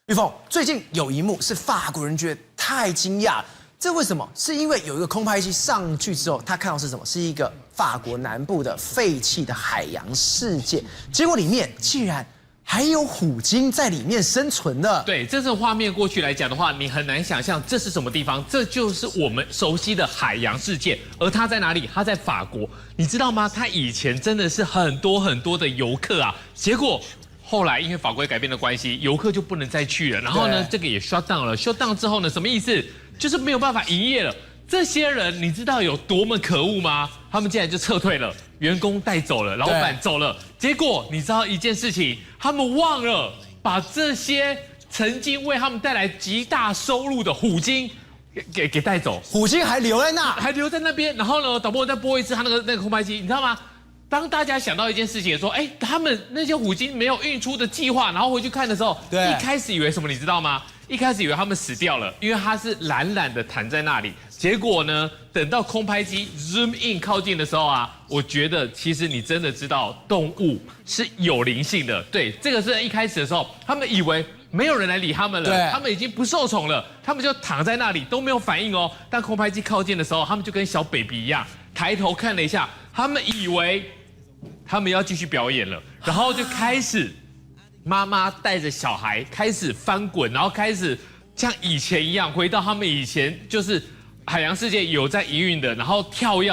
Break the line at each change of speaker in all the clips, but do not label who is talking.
玉凤，最近有一幕是法国人觉得太惊讶了，这为什么？是因为有一个空拍机上去之后，他看到是什么？是一个法国南部的废弃的海洋世界，结果里面竟然还有虎鲸在里面生存的。
对，这是画面过去来讲的话，你很难想象这是什么地方，这就是我们熟悉的海洋世界。而它在哪里？它在法国，你知道吗？它以前真的是很多的游客啊，结果后来因为法规改变的关系，游客就不能再去了。然后呢，这个也 shut down 了。shut down 之后呢，什么意思？就是没有办法营业了。这些人你知道有多么可恶吗？他们竟然就撤退了，员工带走了，老板走了。结果你知道一件事情，他们忘了把这些曾经为他们带来极大收入的虎鲸给带走。
虎鲸还留在那，
还留在那边。然后呢，导播再播一次他那个空拍机，你知道吗？当大家想到一件事情说，哎，他们那些虎鲸没有运出的计划，然后回去看的时候，一开始以为什么？你知道吗？一开始以为他们死掉了，因为它是懒懒的躺在那里。结果呢，等到空拍机 zoom in 靠近的时候啊，我觉得其实你真的知道动物是有灵性的。对，这个是一开始的时候，他们以为没有人来理他们了，他们已经不受宠了，他们就躺在那里都没有反应哦。当空拍机靠近的时候，他们就跟小 baby 一样，抬头看了一下，他们以为他们要继续表演了，然后就开始妈妈带着小孩开始翻滚，然后开始像以前一样回到他们以前就是海洋世界有在营运的，然后跳跃。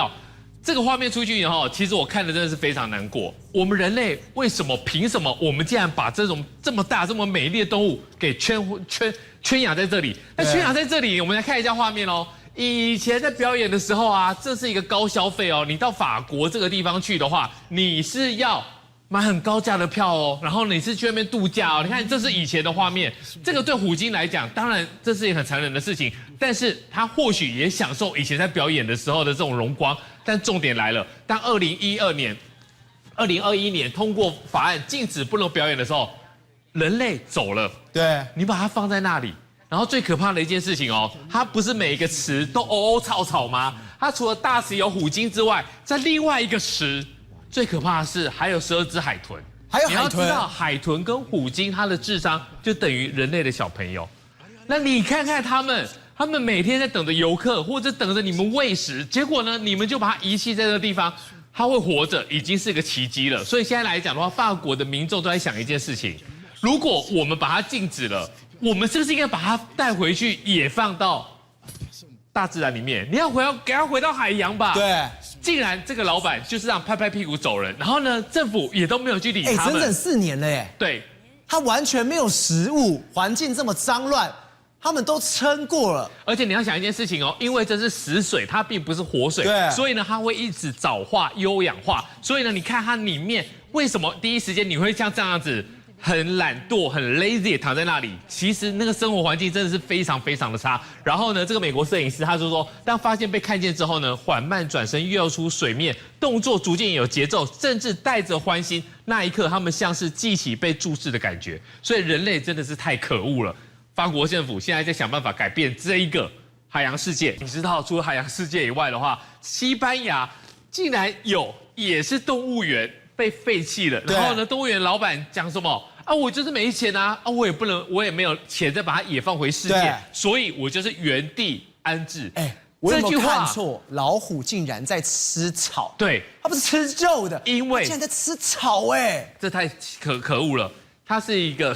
这个画面出去以后，其实我看的真的是非常难过。我们人类为什么凭什么我们竟然把这种这么大这么美丽的动物给圈养在这里？那圈养在这里，我们来看一下画面哦。以前在表演的时候啊，这是一个高消费哦。你到法国这个地方去的话，你是要买很高价的票哦，然后你是去那边度假哦。你看，这是以前的画面。这个对虎鲸来讲，当然这是一个很残忍的事情，但是他或许也享受以前在表演的时候的这种荣光。但重点来了，当2021年通过法案禁止不能表演的时候，人类走了。
对，
你把它放在那里。然后最可怕的一件事情哦，它不是每一个池都欧草草吗？它除了大池有虎鲸之外，在另外一个池，最可怕的是还有12只海豚。
还有海豚，
你要知道，海豚跟虎鲸它的智商就等于人类的小朋友。那你看看他们每天在等着游客，或者等着你们喂食，结果呢，你们就把它遗弃在这个地方，它会活着已经是个奇迹了。所以现在来讲的话，法国的民众都在想一件事情：如果我们把它禁止了，我们是不是应该把它带回去，也放到大自然里面？你要给它回到海洋吧？
对。
竟然这个老板就是让拍拍屁股走人，然后呢，政府也都没有去理他们。
整整4年了耶。
对，
他完全没有食物，环境这么脏乱，他们都撑过了。
而且你要想一件事情哦，因为这是死水，它并不是活水，
对，
所以呢，它会一直藻化、优氧化。所以呢，你看它里面为什么第一时间你会像这样子？很懒惰、很 lazy 躺在那里，其实那个生活环境真的是非常的差。然后呢，这个美国摄影师他就说，当发现被看见之后呢，缓慢转身跃出水面，动作逐渐有节奏，甚至带着欢欣。那一刻，他们像是记起被注视的感觉。所以人类真的是太可恶了。法国政府现在在想办法改变这一个海洋世界。你知道，除了海洋世界以外的话，西班牙竟然也是动物园被废弃了。然后呢，动物园老板讲什么？啊，我就是没钱啊！我也没有钱再把它也放回世界，所以我就是原地安置。
我有没有看错？老虎竟然在吃草？
对，
它不是吃肉的，
因为
竟然在吃草
这太可恶了。它是一个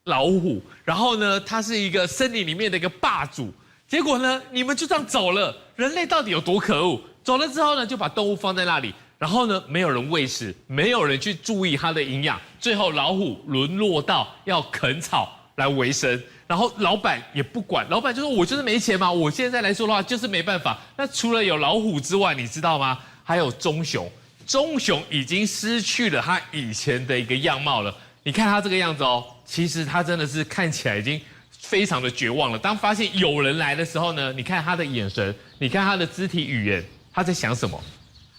老虎，然后呢，它是一个森林里面的一个霸主。结果呢，你们就这样走了，人类到底有多可恶？走了之后呢，就把动物放在那里。然后呢，没有人喂食，没有人去注意它的营养，最后老虎沦落到要啃草来维生，然后老板也不管，老板就说：“我就是没钱嘛，我现在来说的话就是没办法。”那除了有老虎之外，你知道吗？还有棕熊，棕熊已经失去了它以前的一个样貌了。你看它这个样子哦，其实它真的是看起来已经非常的绝望了。当发现有人来的时候呢，你看它的眼神，你看它的肢体语言，它在想什么？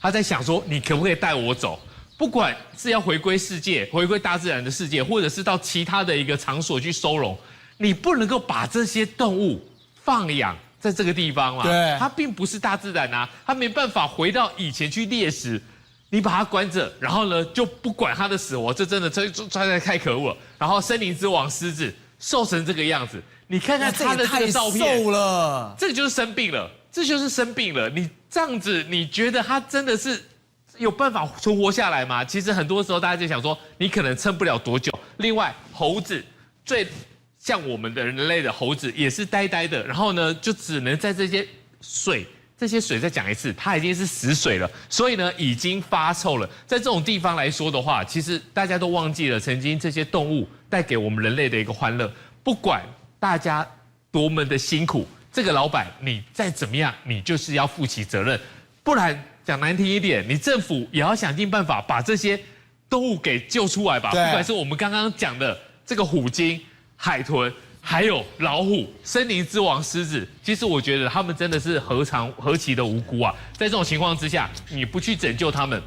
他在想说，你可不可以带我走？不管是要回归世界、回归大自然的世界，或者是到其他的一个场所去收容，你不能够把这些动物放养在这个地方嘛？
对，
它并不是大自然啊，它没办法回到以前去猎食。你把它关着，然后呢就不管它的死活，这真的太可恶了。然后森林之王狮子瘦成这个样子，你看看他的这个照片，
瘦了，
这个就是生病了，这就是生病了。你这样子，你觉得他真的是有办法存活下来吗？其实很多时候大家就想说，你可能撑不了多久。另外，猴子最像我们的人类的猴子也是呆呆的，然后呢，就只能在这些水再讲一次，它已经是死水了，所以呢，已经发臭了。在这种地方来说的话，其实大家都忘记了曾经这些动物带给我们人类的一个欢乐。不管大家多么的辛苦，这个老板你再怎么样，你就是要负起责任，不然讲难听一点，你政府也要想尽办法把这些动物给救出来吧。不管是我们刚刚讲的这个虎鲸、海豚。还有老虎、森林之王狮子，其实我觉得他们真的是何其的无辜啊！在这种情况之下，你不去拯救他们，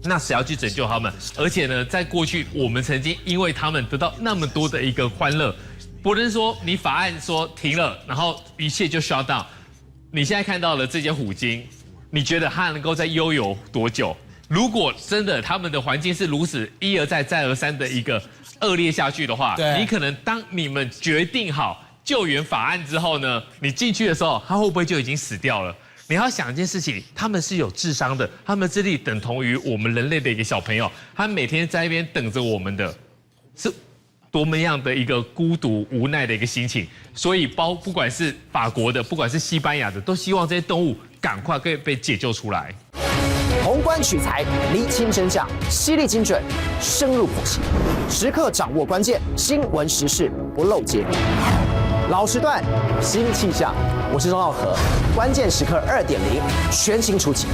那谁要去拯救他们？而且呢，在过去我们曾经因为他们得到那么多的一个欢乐，不能说你法案说停了，然后一切就 shut down。你现在看到了这些虎鲸，你觉得它能够再悠游多久？如果真的他们的环境是如此一而再再而三的一个恶劣下去的话，你可能当你们决定好救援法案之后呢，你进去的时候，他会不会就已经死掉了？你要想一件事情，他们是有智商的，他们智力等同于我们人类的一个小朋友，他每天在那边等着我们的，是多么样的一个孤独无奈的一个心情。所以不管是法国的，不管是西班牙的，都希望这些动物赶快可以被解救出来。
宏观取材，厘清真相，犀利精准，深入剖析，时刻掌握关键，新闻时事不漏接。老时段，新气象，我是钟浩和，关键时刻2.0全新出击。